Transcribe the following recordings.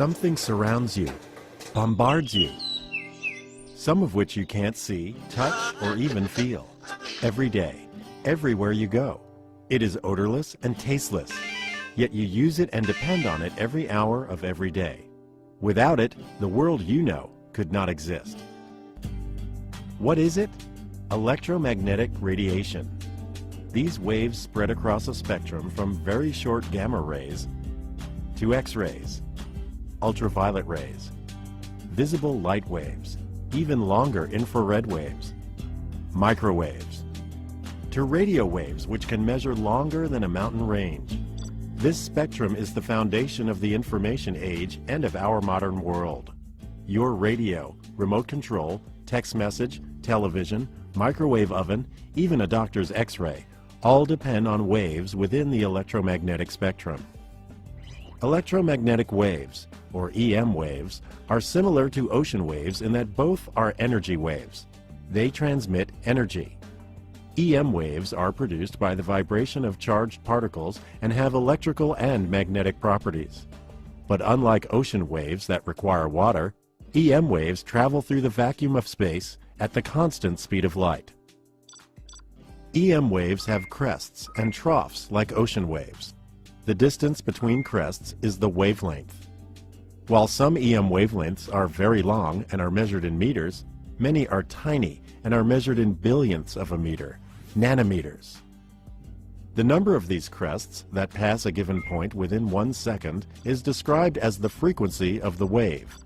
Something surrounds you, bombards you, some of which you can't see, touch, or even feel. Every day, everywhere you go. It is odorless and tasteless, yet you use it and depend on it every hour of every day. Without it, the world you know could not exist. What is it? Electromagnetic radiation. These waves spread across a spectrum from very short gamma rays to X-rays, ultraviolet rays, visible light waves, even longer infrared waves, microwaves, to radio waves which can measure longer than a mountain range. This spectrum is the foundation of the information age and of our modern world. Your radio, remote control, text message, television, microwave oven, even a doctor's X-ray, all depend on waves within the electromagnetic spectrum. Electromagnetic waves, or EM waves, are similar to ocean waves in that both are energy waves. They transmit energy. EM waves are produced by the vibration of charged particles and have electrical and magnetic properties. But unlike ocean waves that require water, EM waves travel through the vacuum of space at the constant speed of light. EM waves have crests and troughs like ocean waves. The distance between crests is the wavelength. While some EM wavelengths are very long and are measured in meters, many are tiny and are measured in billionths of a meter, nanometers. The number of these crests that pass a given point within 1 second is described as the frequency of the wave.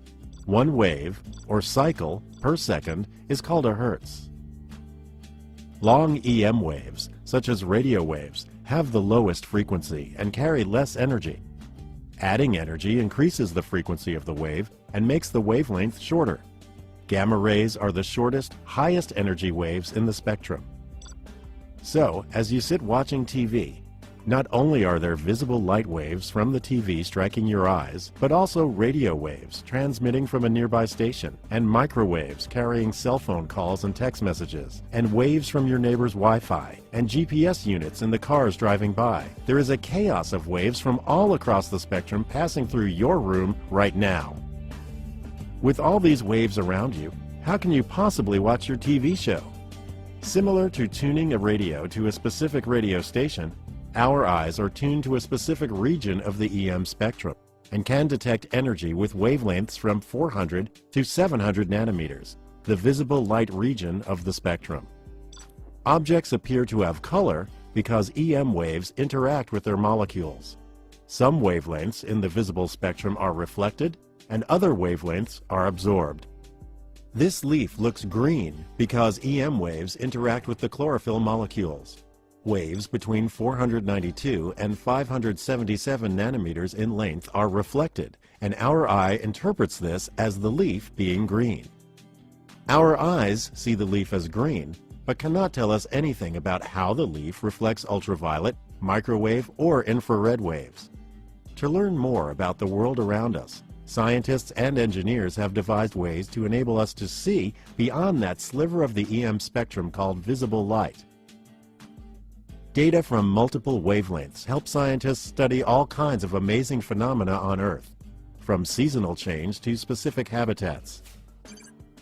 One wave, or cycle, per second is called a hertz. Long EM waves, such as radio waves, have the lowest frequency and carry less energy. Adding energy increases the frequency of the wave and makes the wavelength shorter. Gamma rays are the shortest, highest energy waves in the spectrum. So, as you sit watching TV, not only are there visible light waves from the TV striking your eyes, but also radio waves transmitting from a nearby station, and microwaves carrying cell phone calls and text messages, and waves from your neighbor's Wi-Fi, and GPS units in the cars driving by. There is a chaos of waves from all across the spectrum passing through your room right now. With all these waves around you, how can you possibly watch your TV show? Similar to tuning a radio to a specific radio station, our eyes are tuned to a specific region of the EM spectrum and can detect energy with wavelengths from 400 to 700 nanometers, the visible light region of the spectrum. Objects appear to have color because EM waves interact with their molecules. Some wavelengths in the visible spectrum are reflected and other wavelengths are absorbed. This leaf looks green because EM waves interact with the chlorophyll molecules. Waves between 492 and 577 nanometers in length are reflected, and our eye interprets this as the leaf being green. Our eyes see the leaf as green, but cannot tell us anything about how the leaf reflects ultraviolet, microwave, or infrared waves. To learn more about the world around us, scientists and engineers have devised ways to enable us to see beyond that sliver of the EM spectrum called visible light. Data from multiple wavelengths help scientists study all kinds of amazing phenomena on Earth, from seasonal change to specific habitats.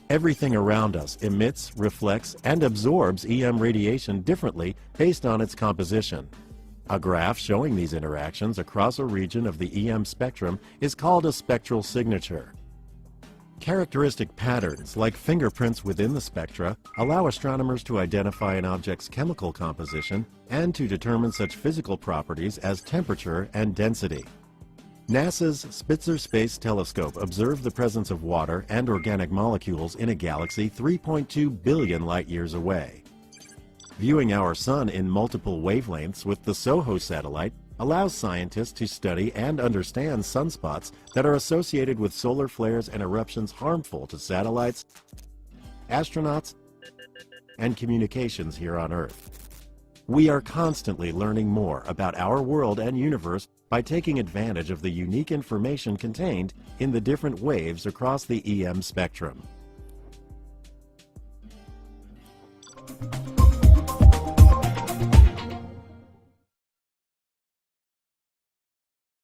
Everything around us emits, reflects, and absorbs EM radiation differently based on its composition. A graph showing these interactions across a region of the EM spectrum is called a spectral signature. Characteristic patterns, like fingerprints within the spectra, allow astronomers to identify an object's chemical composition and to determine such physical properties as temperature and density. NASA's Spitzer Space Telescope observed the presence of water and organic molecules in a galaxy 3.2 billion light-years away. Viewing our Sun in multiple wavelengths with the SOHO satellite allows scientists to study and understand sunspots that are associated with solar flares and eruptions harmful to satellites, astronauts, and communications here on Earth. We are constantly learning more about our world and universe by taking advantage of the unique information contained in the different waves across the EM spectrum.